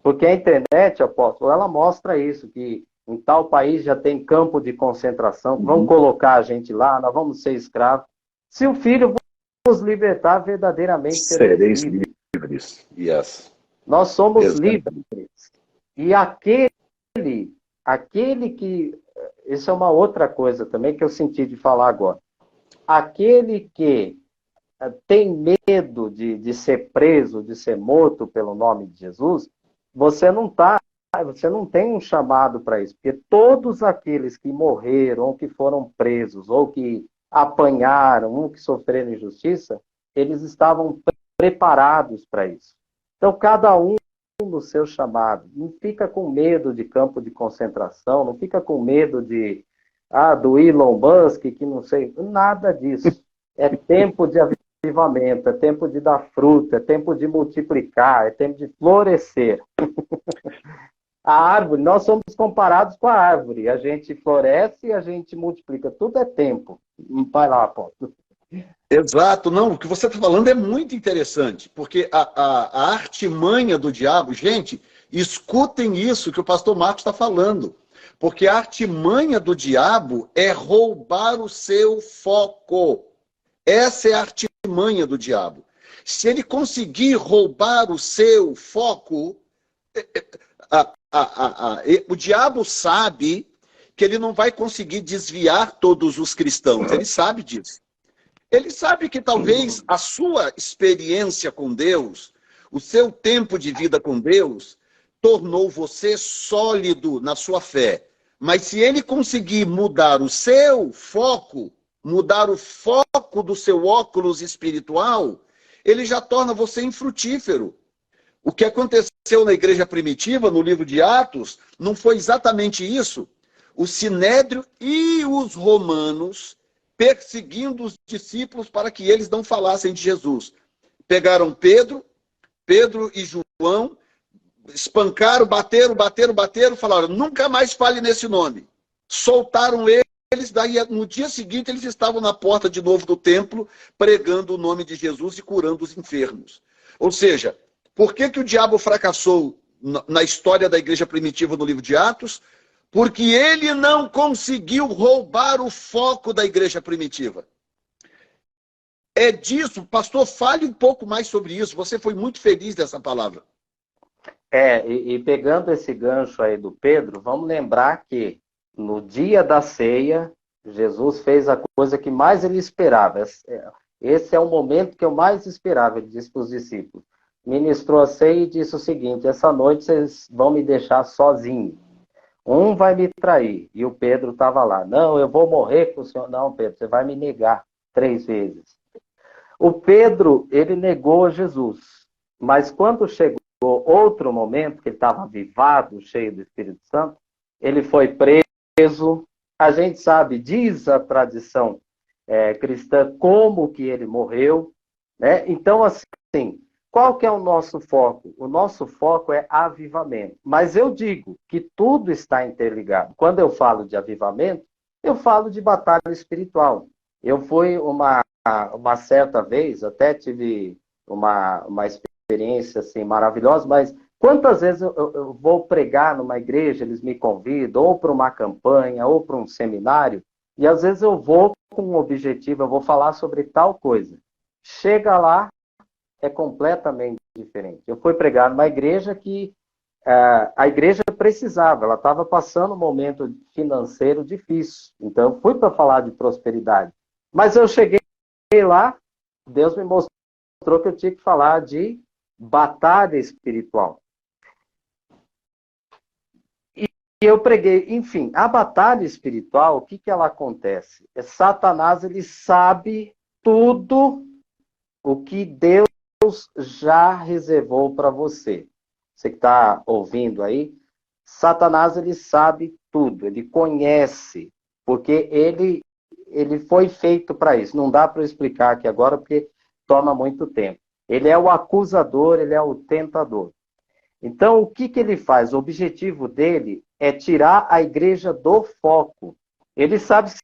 Porque a internet, apóstolo, ela mostra isso, que em tal país já tem campo de concentração, vão colocar a gente lá, nós vamos ser escravos. Se o Filho nos libertar, verdadeiramente sereis livres. Yes. Nós somos livres. E aquele que... Isso é uma outra coisa também que eu senti de falar agora. Aquele que tem medo de ser preso, de ser morto pelo nome de Jesus, você não tem um chamado para isso, porque todos aqueles que morreram, ou que foram presos, ou que apanharam, ou que sofreram injustiça, eles estavam preparados para isso. Então, cada um no seu chamado. Não fica com medo de campo de concentração, não fica com medo do Elon Musk, que não sei, nada disso. É tempo de avivamento, é tempo de dar fruto, é tempo de multiplicar, é tempo de florescer. A árvore, nós somos comparados com a árvore. A gente floresce e a gente multiplica. Tudo é tempo. Vai lá, apóstolo. Exato. Não, o que você está falando é muito interessante, porque a artimanha do diabo, gente, escutem isso que o pastor Marcos está falando, porque a artimanha do diabo é roubar o seu foco. Essa é a artimanha do diabo. Se ele conseguir roubar o seu foco, o diabo sabe que ele não vai conseguir desviar todos os cristãos. Ele sabe disso. Ele sabe que talvez a sua experiência com Deus, o seu tempo de vida com Deus, tornou você sólido na sua fé. Mas se ele conseguir mudar o seu foco, mudar o foco do seu óculos espiritual, ele já torna você infrutífero. O que aconteceu na igreja primitiva, no livro de Atos, não foi exatamente isso. O Sinédrio e os romanos perseguindo os discípulos para que eles não falassem de Jesus. Pegaram Pedro e João, espancaram, bateram, falaram, nunca mais fale nesse nome. Soltaram eles, daí no dia seguinte eles estavam na porta de novo do templo, pregando o nome de Jesus e curando os enfermos. Ou seja, por que o diabo fracassou na história da igreja primitiva no livro de Atos? Porque ele não conseguiu roubar o foco da igreja primitiva. É disso, pastor, fale um pouco mais sobre isso. Você foi muito feliz dessa palavra. E pegando esse gancho aí do Pedro, vamos lembrar que no dia da ceia, Jesus fez a coisa que mais ele esperava. Esse é o momento que eu mais esperava, ele disse para os discípulos. Ministrou a ceia e disse o seguinte, essa noite vocês vão me deixar sozinho. Um vai me trair. E o Pedro estava lá. Não, eu vou morrer com o senhor. Não, Pedro, você vai me negar 3 vezes. O Pedro, ele negou Jesus. Mas quando chegou outro momento, que ele estava avivado, cheio do Espírito Santo, ele foi preso. A gente sabe, diz a tradição cristã, como que ele morreu. Né? Então, assim, qual que é o nosso foco? O nosso foco é avivamento. Mas eu digo que tudo está interligado. Quando eu falo de avivamento, eu falo de batalha espiritual. Eu fui uma certa vez, até tive uma experiência assim, maravilhosa, mas quantas vezes eu vou pregar numa igreja, eles me convidam, ou para uma campanha, ou para um seminário, e às vezes eu vou com um objetivo, eu vou falar sobre tal coisa. Chega lá, é completamente diferente. Eu fui pregar numa igreja que a igreja precisava, ela estava passando um momento financeiro difícil. Então, eu fui para falar de prosperidade. Mas eu cheguei lá, Deus me mostrou que eu tinha que falar de batalha espiritual. E eu preguei, enfim, a batalha espiritual, o que ela acontece? Satanás, ele sabe tudo o que Deus já reservou para você. Você que está ouvindo aí, Satanás, ele sabe tudo, ele conhece, porque ele foi feito para isso. Não dá para eu explicar aqui agora, porque toma muito tempo. Ele é o acusador, ele é o tentador. Então, o que ele faz? O objetivo dele é tirar a igreja do foco. Ele sabe que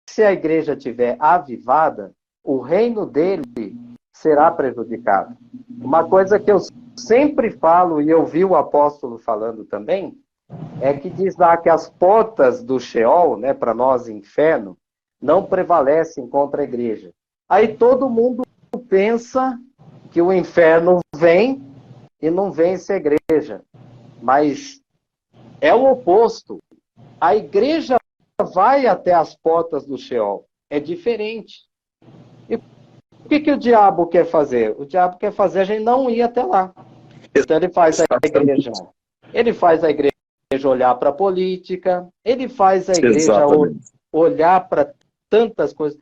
se a igreja estiver avivada, o reino dele será prejudicado. Uma coisa que eu sempre falo, e eu vi o apóstolo falando também, é que diz lá que as portas do Sheol, né, para nós, inferno, não prevalecem contra a igreja. Aí todo mundo pensa que o inferno vem e não vence a igreja. Mas é o oposto. A igreja vai até as portas do Sheol. É diferente. E o que o diabo quer fazer? O diabo quer fazer a gente não ir até lá. Então ele faz a igreja. Ele faz a igreja olhar para a política. Ele faz a igreja olhar para tantas coisas.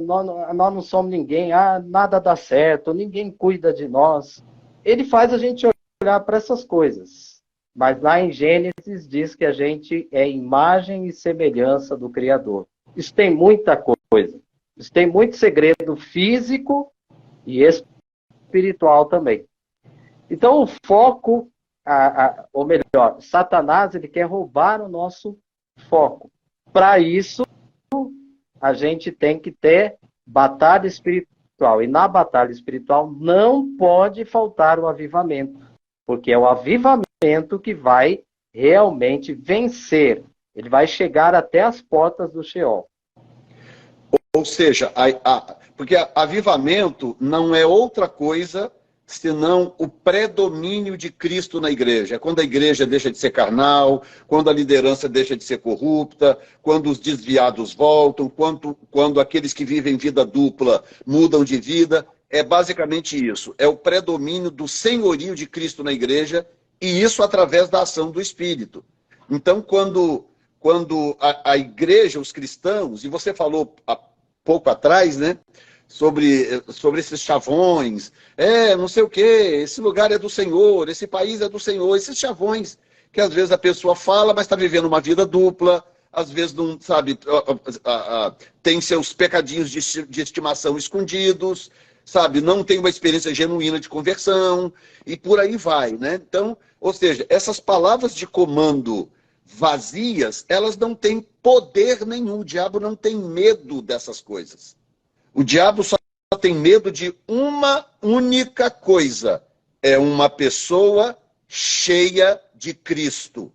Nós não somos ninguém. Nada dá certo. Ninguém cuida de nós. Ele faz a gente olhar para essas coisas. Mas lá em Gênesis diz que a gente é imagem e semelhança do Criador. Isso tem muita coisa. Isso tem muito segredo físico e espiritual também. Então o foco, ou melhor, Satanás, ele quer roubar o nosso foco. Para isso, a gente tem que ter batalha espiritual. E na batalha espiritual não pode faltar o avivamento. Porque é o avivamento que vai realmente vencer. Ele vai chegar até as portas do Sheol. Ou seja, porque avivamento não é outra coisa senão o predomínio de Cristo na igreja. É quando a igreja deixa de ser carnal, quando a liderança deixa de ser corrupta, quando os desviados voltam, quando aqueles que vivem vida dupla mudam de vida. É basicamente isso. É o predomínio do senhorio de Cristo na igreja, e isso através da ação do Espírito. Então, quando a igreja, os cristãos, e você falou há pouco atrás, né? Sobre esses chavões, não sei o quê, esse lugar é do Senhor, esse país é do Senhor, esses chavões que às vezes a pessoa fala, mas está vivendo uma vida dupla, às vezes não sabe, tem seus pecadinhos de estimação escondidos, sabe, não tem uma experiência genuína de conversão, e por aí vai, né? Então, ou seja, essas palavras de comando vazias, elas não têm poder nenhum, o diabo não tem medo dessas coisas. O diabo só tem medo de uma única coisa: é uma pessoa cheia de Cristo.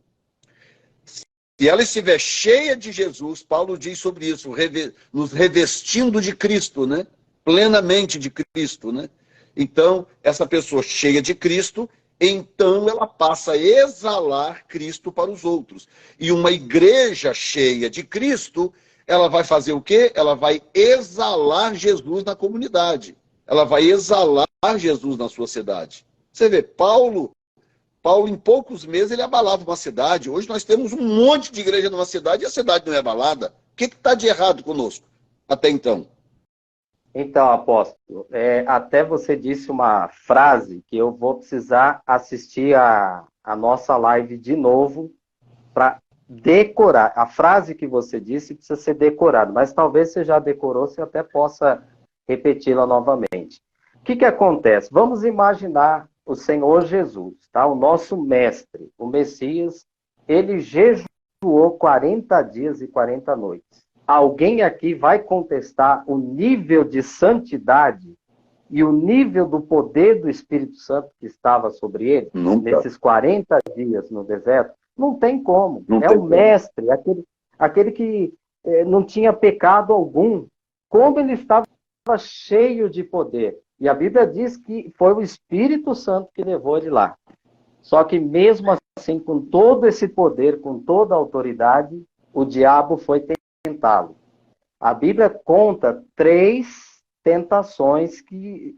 Se ela estiver cheia de Jesus, Paulo diz sobre isso, nos revestindo de Cristo, né? Plenamente de Cristo, né? Então, essa pessoa cheia de Cristo, então ela passa a exalar Cristo para os outros. E uma igreja cheia de Cristo, ela vai fazer o quê? Ela vai exalar Jesus na comunidade. Ela vai exalar Jesus na sua cidade. Você vê, Paulo, em poucos meses, ele abalava uma cidade. Hoje nós temos um monte de igreja numa cidade e a cidade não é abalada. O que está de errado conosco até então? Então, apóstolo, até você disse uma frase que eu vou precisar assistir a nossa live de novo para decorar. A frase que você disse precisa ser decorada, mas talvez você já decorou, você até possa repeti-la novamente. O que acontece? Vamos imaginar o Senhor Jesus, tá? O nosso mestre, o Messias, ele jejuou 40 dias e 40 noites. Alguém aqui vai contestar o nível de santidade e o nível do poder do Espírito Santo que estava sobre ele nesses 40 dias no deserto? Não tem como. É o mestre, aquele que não tinha pecado algum. Como ele estava cheio de poder. E a Bíblia diz que foi o Espírito Santo que levou ele lá. Só que mesmo assim, com todo esse poder, com toda a autoridade, o diabo foi tentá-lo. A Bíblia conta 3 tentações que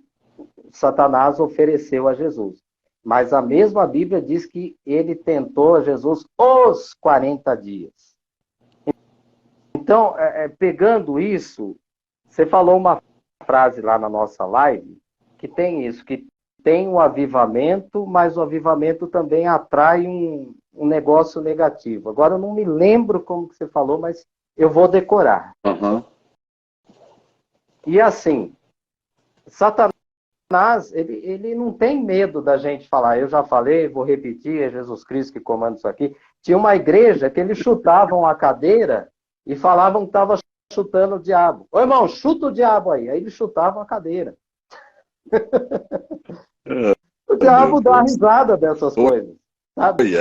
Satanás ofereceu a Jesus. Mas a mesma Bíblia diz que ele tentou a Jesus os 40 dias. Então, pegando isso, você falou uma frase lá na nossa live que tem isso, que tem um avivamento, mas o avivamento também atrai um negócio negativo. Agora, eu não me lembro como que você falou, mas eu vou decorar. Uhum. E assim, Satanás, ele não tem medo da gente falar. Eu já falei, vou repetir, é Jesus Cristo que comanda isso aqui. Tinha uma igreja que eles chutavam a cadeira e falavam que estava chutando o diabo. Ô irmão, chuta o diabo aí. Aí eles chutavam a cadeira. O diabo dá risada dessas coisas, sabe?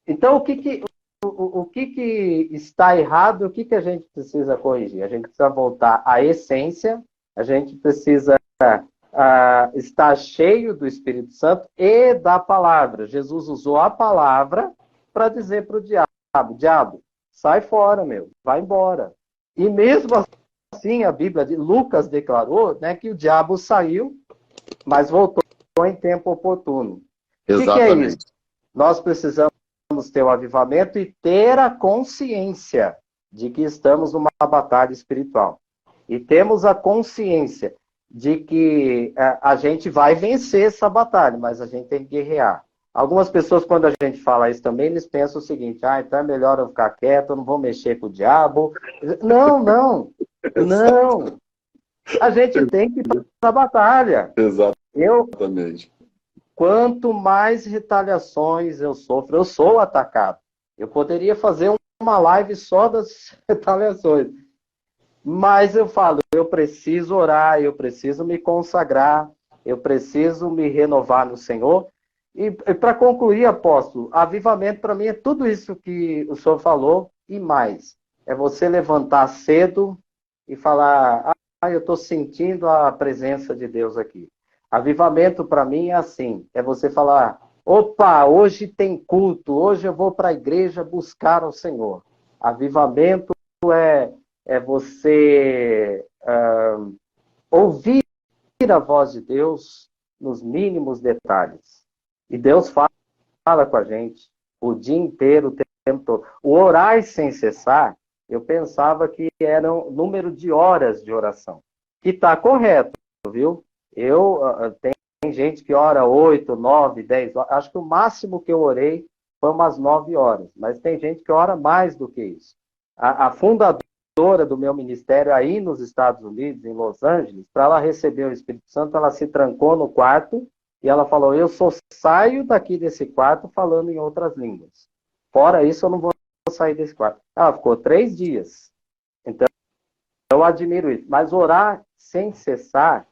Então, o que está errado, o que a gente precisa corrigir? A gente precisa voltar à essência, a gente precisa estar cheio do Espírito Santo e da palavra. Jesus usou a palavra para dizer para o diabo, sai fora, meu, vai embora. E mesmo assim, a Bíblia de Lucas declarou, né, que o diabo saiu, mas voltou em tempo oportuno. O que é isso? Nós precisamos ter o avivamento e ter a consciência de que estamos numa batalha espiritual. E temos a consciência de que a gente vai vencer essa batalha, mas a gente tem que guerrear. Algumas pessoas, quando a gente fala isso também, eles pensam o seguinte, então é melhor eu ficar quieto, eu não vou mexer com o diabo. Não. A gente tem que ir para a batalha. Exatamente. Quanto mais retaliações eu sofro, eu sou atacado. Eu poderia fazer uma live só das retaliações. Mas eu falo, eu preciso orar, eu preciso me consagrar, eu preciso me renovar no Senhor. E para concluir, apóstolo, avivamento para mim é tudo isso que o senhor falou e mais. É você levantar cedo e falar, eu estou sentindo a presença de Deus aqui. Avivamento para mim é assim, é você falar, opa, hoje tem culto, hoje eu vou para a igreja buscar o Senhor. Avivamento é você ouvir a voz de Deus nos mínimos detalhes. E Deus fala com a gente o dia inteiro, o tempo todo. O orar sem cessar, eu pensava que era um número de horas de oração. Que está correto, viu? Tem gente que ora 8, 9, 10 horas. Acho que o máximo que eu orei foi umas 9 horas. Mas tem gente que ora mais do que isso. A fundadora do meu ministério aí nos Estados Unidos, em Los Angeles, para ela receber o Espírito Santo, ela se trancou no quarto e ela falou, eu só saio daqui desse quarto falando em outras línguas. Fora isso, eu não vou sair desse quarto. Ela ficou 3 dias. Então, eu admiro isso. Mas orar sem cessar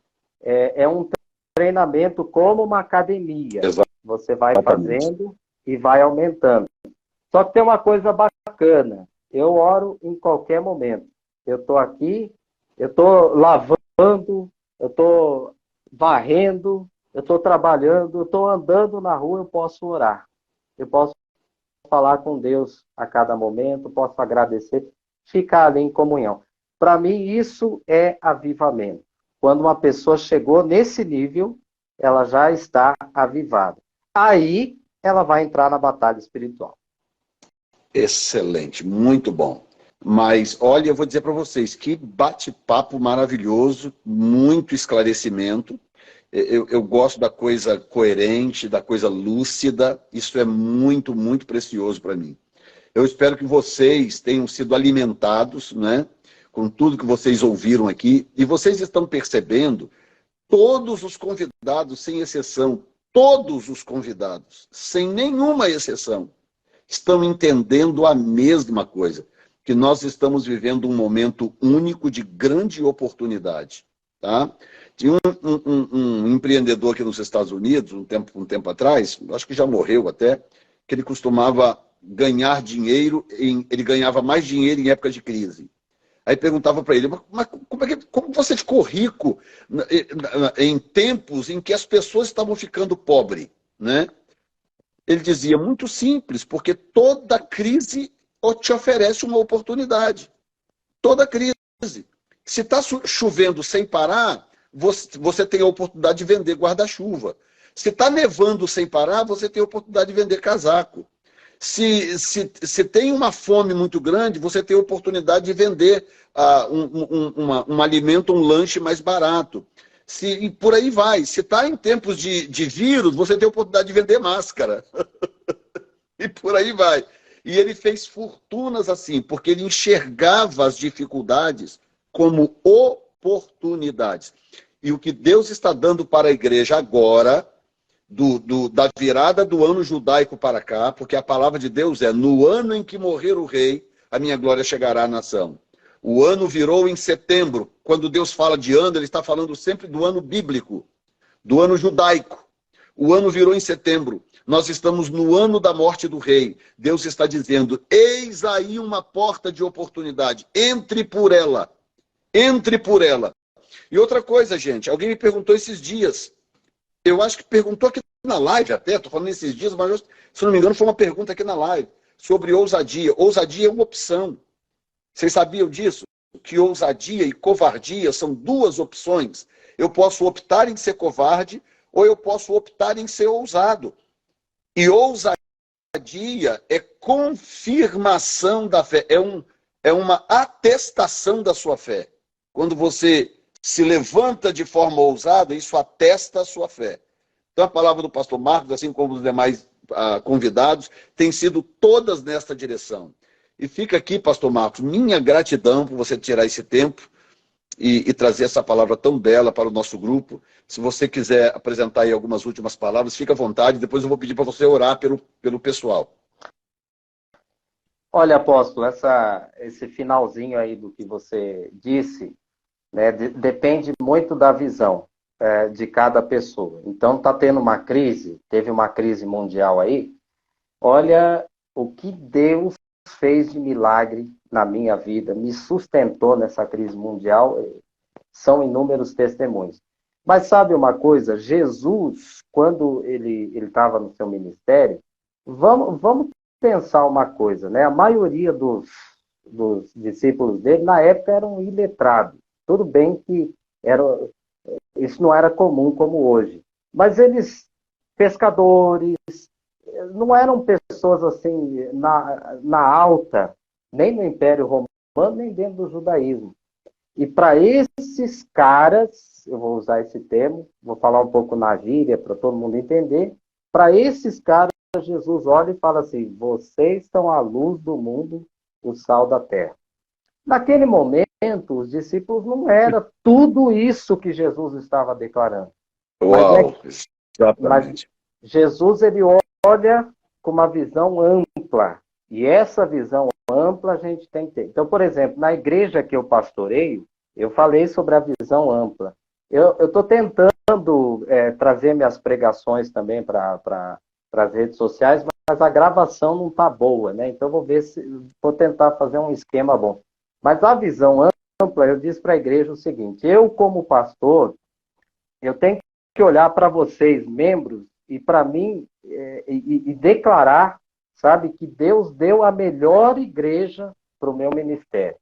é um treinamento como uma academia. Você vai fazendo e vai aumentando. Só que tem uma coisa bacana. Eu oro em qualquer momento. Eu estou aqui, eu estou lavando, eu estou varrendo, eu estou trabalhando, eu estou andando na rua, eu posso orar. Eu posso falar com Deus a cada momento, posso agradecer, ficar ali em comunhão. Para mim, isso é avivamento. Quando uma pessoa chegou nesse nível, ela já está avivada. Aí, ela vai entrar na batalha espiritual. Excelente, muito bom. Mas, olha, eu vou dizer para vocês, que bate-papo maravilhoso, muito esclarecimento. Eu gosto da coisa coerente, da coisa lúcida. Isso é muito, muito precioso para mim. Eu espero que vocês tenham sido alimentados, né, com tudo que vocês ouviram aqui. E vocês estão percebendo, todos os convidados, sem exceção, todos os convidados, sem nenhuma exceção, estão entendendo a mesma coisa, que nós estamos vivendo um momento único de grande oportunidade. Tá? Tinha um empreendedor aqui nos Estados Unidos, um tempo atrás, acho que já morreu até, que ele costumava ganhar dinheiro, ele ganhava mais dinheiro em época de crise. Aí perguntava para ele, mas como você ficou rico em tempos em que as pessoas estavam ficando pobres, né? Ele dizia, muito simples, porque toda crise te oferece uma oportunidade. Toda crise. Se está chovendo sem parar, você tem a oportunidade de vender guarda-chuva. Se está nevando sem parar, você tem a oportunidade de vender casaco. Se tem uma fome muito grande, você tem a oportunidade de vender um alimento, um lanche mais barato. E por aí vai. Se está em tempos de vírus, você tem a oportunidade de vender máscara. E por aí vai. E ele fez fortunas assim, porque ele enxergava as dificuldades como oportunidades. E o que Deus está dando para a igreja agora, da virada do ano judaico para cá, porque a palavra de Deus é, no ano em que morrer o rei, a minha glória chegará à nação. O ano virou em setembro. Quando Deus fala de ano, ele está falando sempre do ano bíblico, do ano judaico. O ano virou em setembro. Nós estamos no ano da morte do rei. Deus está dizendo, eis aí uma porta de oportunidade. Entre por ela. Entre por ela. E outra coisa, gente, alguém me perguntou esses dias. Eu acho que perguntou aqui na live até, estou falando esses dias, mas se não me engano foi uma pergunta aqui na live, sobre ousadia. Ousadia é uma opção. Vocês sabiam disso? Que ousadia e covardia são duas opções. Eu posso optar em ser covarde ou eu posso optar em ser ousado. E ousadia é confirmação da fé, é uma atestação da sua fé. Quando você se levanta de forma ousada, isso atesta a sua fé. Então a palavra do pastor Marcos, assim como os demais convidados, tem sido todas nesta direção. E fica aqui, pastor Marcos, minha gratidão por você tirar esse tempo e trazer essa palavra tão bela para o nosso grupo. Se você quiser apresentar aí algumas últimas palavras, fica à vontade, depois eu vou pedir para você orar pelo pessoal. Olha, apóstolo, esse finalzinho aí do que você disse, né, depende muito da visão de cada pessoa. Então, está tendo uma crise, teve uma crise mundial aí. Olha o que Deus fez de milagre na minha vida, me sustentou nessa crise mundial, são inúmeros testemunhos. Mas sabe uma coisa? Jesus, quando ele estava no seu ministério, vamos pensar uma coisa, né? A maioria dos discípulos dele, na época, eram iletrados. Tudo bem que era, isso não era comum como hoje. Mas eles, pescadores, não eram pessoas assim, na alta, nem no Império Romano, nem dentro do judaísmo. E para esses caras, eu vou usar esse termo, vou falar um pouco na gíria para todo mundo entender. Para esses caras, Jesus olha e fala assim: vocês são a luz do mundo, o sal da terra. Naquele momento, os discípulos não era tudo isso que Jesus estava declarando. Uau, Mas exatamente. Jesus ele olha com uma visão ampla. E essa visão ampla a gente tem que ter. Então, por exemplo, na igreja que eu pastoreio, eu falei sobre a visão ampla. Eu estou tentando trazer minhas pregações também para as redes sociais, mas a gravação não está boa, né? Então, vou tentar fazer um esquema bom. Mas a visão ampla, eu disse para a igreja o seguinte: eu, como pastor, eu tenho que olhar para vocês, membros, e para mim, e declarar, sabe, que Deus deu a melhor igreja para o meu ministério.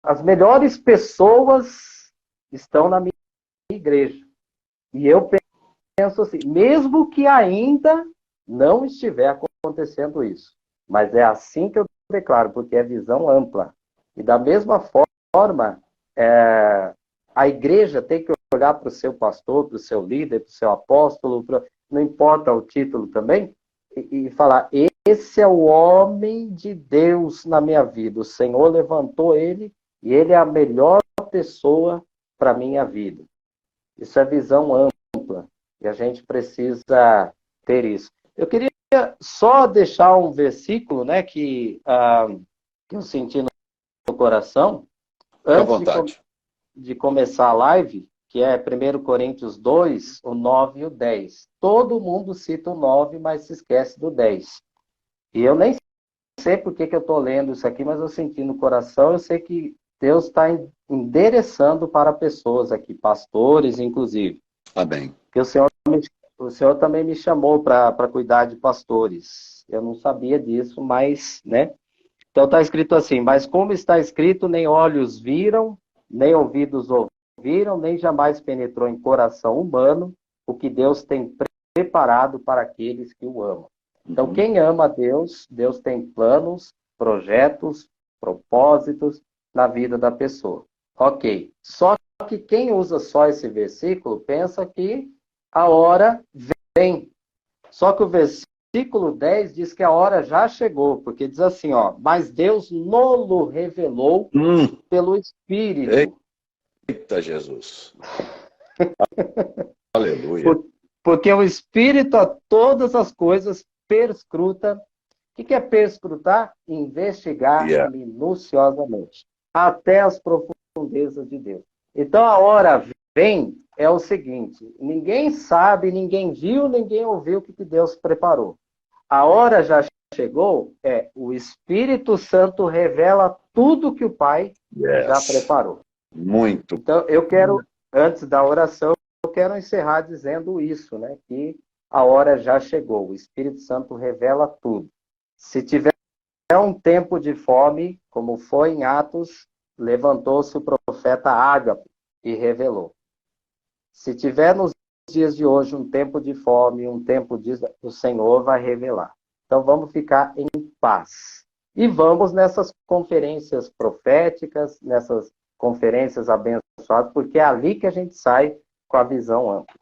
As melhores pessoas estão na minha igreja. E eu penso assim, mesmo que ainda não estiver acontecendo isso, mas é assim que eu declaro, porque é visão ampla. E da mesma forma, a igreja tem que olhar para o seu pastor, para o seu líder, para o seu apóstolo, não importa o título também, e falar: esse é o homem de Deus na minha vida. O Senhor levantou ele e ele é a melhor pessoa para a minha vida. Isso é visão ampla e a gente precisa ter isso. Eu queria só deixar um versículo, né, que eu senti no coração, Fique à antes vontade. de começar a live, que é 1 Coríntios 2, o 9 e o 10. Todo mundo cita o 9, mas se esquece do 10. E eu nem sei por que eu estou lendo isso aqui, mas eu senti no coração, eu sei que Deus está endereçando para pessoas aqui, pastores, inclusive. Amém. Porque o Senhor também me chamou para cuidar de pastores. Eu não sabia disso, mas, né? Então está escrito assim: mas como está escrito, nem olhos viram, nem ouvidos ouviram, nem jamais penetrou em coração humano o que Deus tem preparado para aqueles que o amam. Então, quem ama a Deus, Deus tem planos, projetos, propósitos na vida da pessoa. Ok. Só que quem usa só esse versículo pensa que a hora vem. Só que o versículo 10 diz que a hora já chegou, porque diz assim, ó: mas Deus nolo revelou pelo Espírito. Eita, Jesus. Aleluia. Porque o Espírito a todas as coisas perscruta. O que é perscrutar? Investigar minuciosamente, até as profundezas de Deus. Então a hora vem é o seguinte: ninguém sabe, ninguém viu, ninguém ouviu o que Deus preparou. A hora já chegou, o Espírito Santo revela tudo que o Pai já preparou. Muito. Então eu quero, antes da oração, eu quero encerrar dizendo isso, né? Que a hora já chegou, o Espírito Santo revela tudo. Se tiver um tempo de fome, como foi em Atos, levantou-se o profeta Ágapo e revelou. Se tiver nos dias de hoje um tempo de fome, um tempo o Senhor vai revelar. Então vamos ficar em paz. E vamos nessas conferências proféticas, nessas conferências abençoadas, porque é ali que a gente sai com a visão ampla.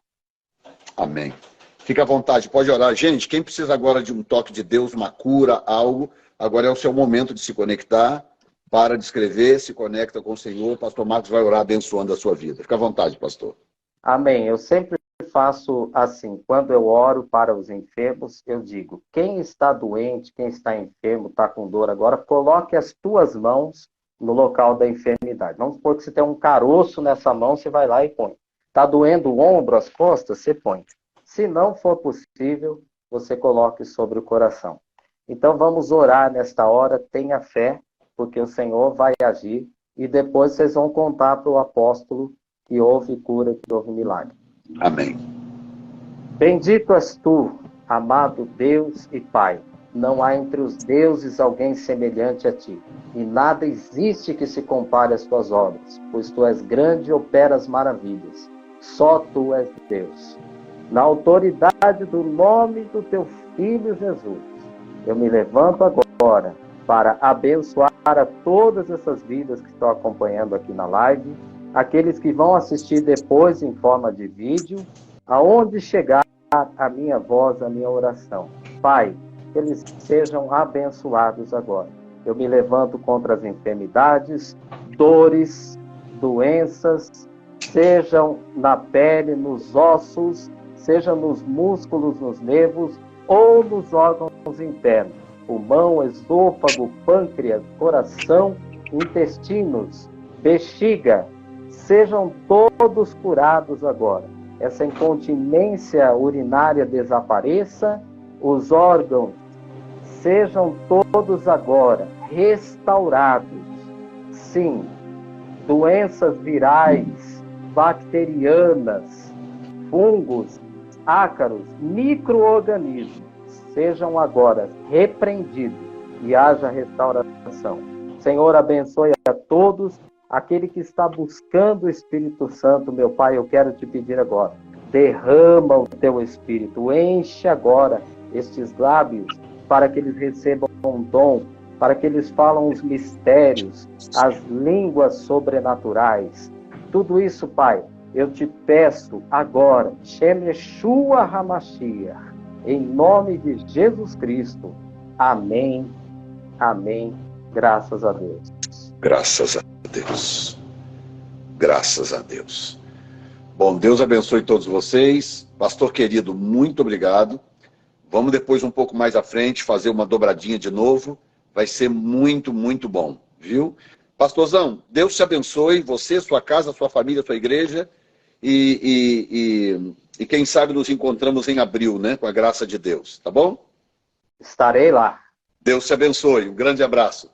Amém. Fica à vontade, pode orar. Gente, quem precisa agora de um toque de Deus, uma cura, algo, agora é o seu momento de se conectar, para de escrever, se conecta com o Senhor. Pastor Marcos vai orar abençoando a sua vida. Fica à vontade, pastor. Amém. Eu sempre faço assim: quando eu oro para os enfermos, eu digo: quem está doente, quem está enfermo, está com dor agora, coloque as tuas mãos no local da enfermidade. Vamos supor que você tem um caroço nessa mão, você vai lá e põe. Está doendo o ombro, as costas, você põe. Se não for possível, você coloque sobre o coração. Então vamos orar nesta hora, tenha fé, porque o Senhor vai agir, e depois vocês vão contar para o apóstolo que houve cura, que houve milagre. Amém. Bendito és tu, amado Deus e Pai. Não há entre os deuses alguém semelhante a ti, e nada existe que se compare às tuas obras, pois tu és grande e operas maravilhas. Só tu és Deus. Na autoridade do nome do teu Filho Jesus, eu me levanto agora para abençoar a todas essas vidas que estão acompanhando aqui na live, aqueles que vão assistir depois em forma de vídeo, aonde chegar a minha voz, a minha oração. Pai, que eles sejam abençoados agora. Eu me levanto contra as enfermidades, dores, doenças, sejam na pele, nos ossos, seja nos músculos, nos nervos ou nos órgãos internos, pulmão, esôfago, pâncreas, coração, intestinos, bexiga, sejam todos curados agora. Essa incontinência urinária desapareça, os órgãos sejam todos agora restaurados. Sim, doenças virais, bacterianas, fungos, ácaros, micro-organismos, sejam agora repreendidos e haja restauração. Senhor, abençoe a todos. Aquele que está buscando o Espírito Santo, meu Pai, eu quero te pedir agora, derrama o teu Espírito, enche agora estes lábios, para que eles recebam um dom, para que eles falam os mistérios, as línguas sobrenaturais. Tudo isso, Pai, eu te peço agora, Shem Yeshua HaMashiach, em nome de Jesus Cristo. Amém, amém, graças a Deus. Graças a Deus. Graças a Deus. Bom, Deus abençoe todos vocês. Pastor querido, muito obrigado. Vamos depois, um pouco mais à frente, fazer uma dobradinha de novo. Vai ser muito, muito bom, viu? Pastorzão, Deus te abençoe, você, sua casa, sua família, sua igreja. E quem sabe nos encontramos em abril, né? Com a graça de Deus, tá bom? Estarei lá. Deus te abençoe. Um grande abraço.